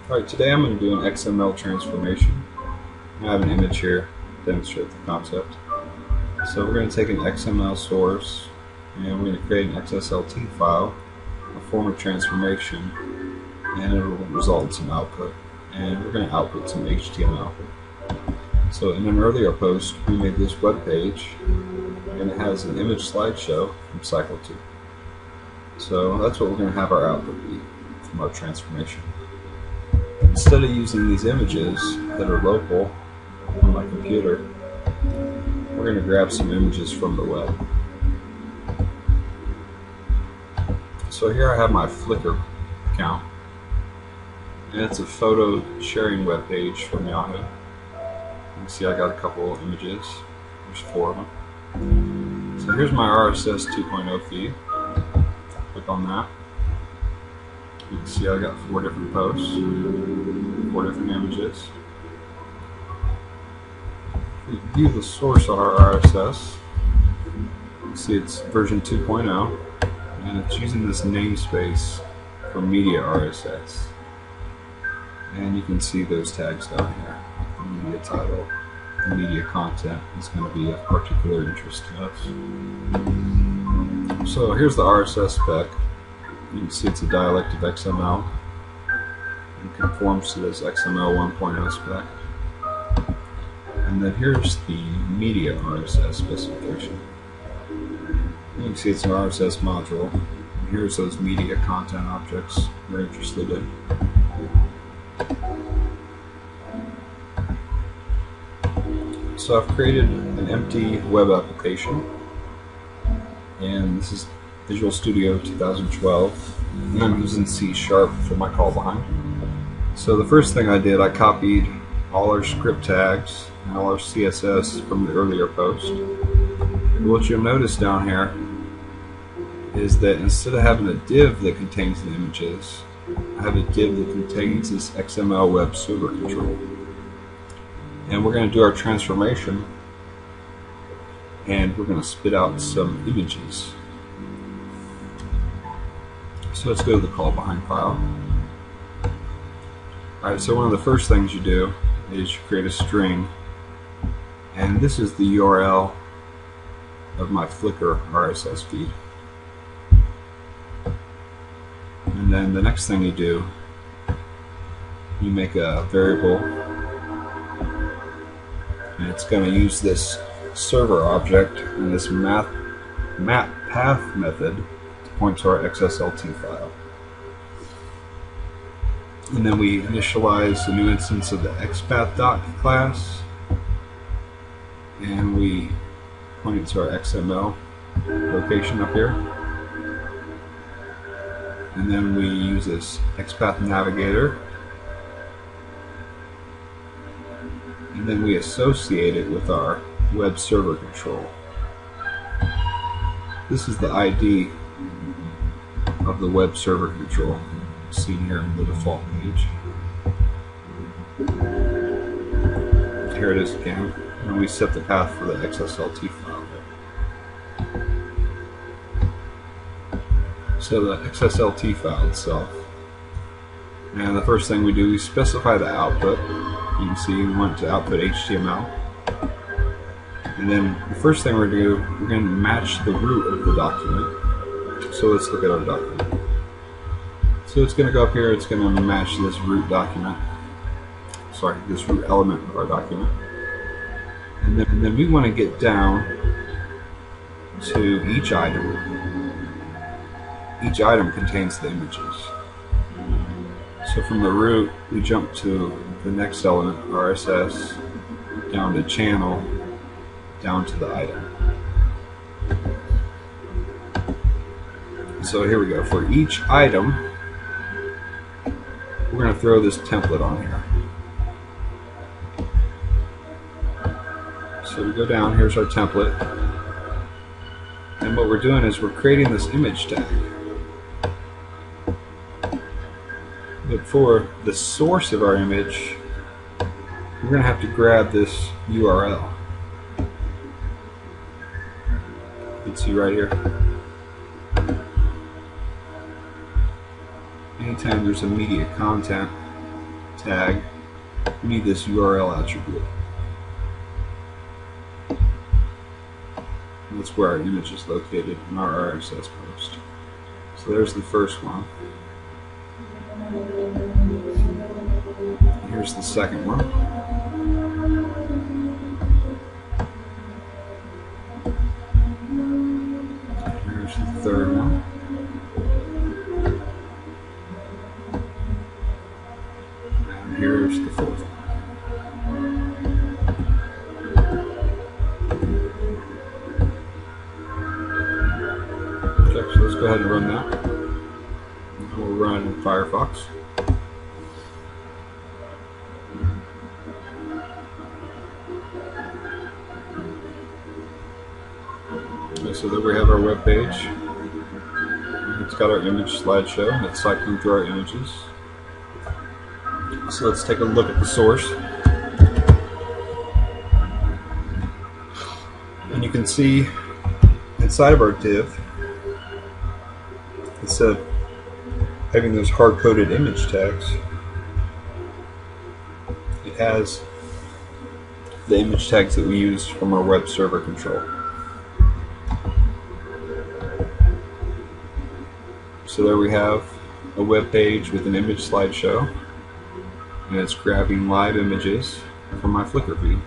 Alright, today I'm going to do an XML transformation. I have an image here to demonstrate the concept. So we're going to take an XML source and we're going to create an XSLT file, a form of transformation, and it will result in some output. And we're going to output some HTML. So in an earlier post, we made this web page, and it has an image slideshow from Cycle 2. So that's what we're going to have our output be from our transformation. Instead of using these images that are local on my computer, we're going to grab some images from the web. So here I have my Flickr account, and it's a photo sharing web page from Yahoo. You can see I got a couple of images. There's 4 of them. So here's my RSS 2.0 feed. Click on that. You can see I got 4 different posts, 4 different images. If we view the source on our RSS, you can see it's version 2.0, and it's using this namespace for media RSS. And you can see those tags down here. The media title, the media content is going to be of particular interest to us. So here's the RSS spec. You can see it's a dialect of XML. It conforms to this XML 1.0 spec. And then here's the media RSS specification. You can see it's an RSS module. And here's those media content objects we're interested in. So I've created an empty web application, and this is Visual Studio 2012, and I'm using C# for my call behind. So the first thing I did, I copied all our script tags and all our CSS from the earlier post. And what you'll notice down here is that instead of having a div that contains the images, I have a div that contains this XML web server control. And we're going to do our transformation, and we're going to spit out some images. So let's go to the call behind file. Alright, so one of the first things you do is you create a string, and this is the URL of my Flickr RSS feed. And then the next thing you do, you make a variable, and it's going to use this server object and this map path method to point to our XSLT file. And then we initialize a new instance of the xpath.doc class, and we point it to our XML location up here. And then we use this XPath navigator, and then we associate it with our web server control. This is the ID of the web server control seen here in the default page. Here it is again, and we set the path for the XSLT file there. So the XSLT file itself, and the first thing we do, we specify the output. You can see we want to output HTML. And then the first thing we're going to do, we're going to match the root of the document. So let's look at our document. So it's going to go up here, it's going to match this root document. Sorry, this root element of our document. And then we want to get down to each item. Each item contains the images. So from the root, we jump to the next element, RSS, down to channel, down to the item. So here we go. For each item, we're going to throw this template on here. So we go down, here's our template, and what we're doing is we're creating this image tag. But for the source of our image, we're going to have to grab this URL. You can see right here. Anytime there's immediate content, tag, we need this URL attribute. That's where our image is located in our RSS post. So there's the first one. Here's the second one. Here's the third one. And here's the fourth one. Okay, so let's go ahead and run that. We'll run in Firefox. Okay, so there we have our web page. It's got our image slideshow. It's cycling through our images. So let's take a look at the source. And you can see inside of our div, instead of having those hard-coded image tags, it has the image tags that we use from our web server control. So there we have a web page with an image slideshow, and it's grabbing live images from my Flickr feed.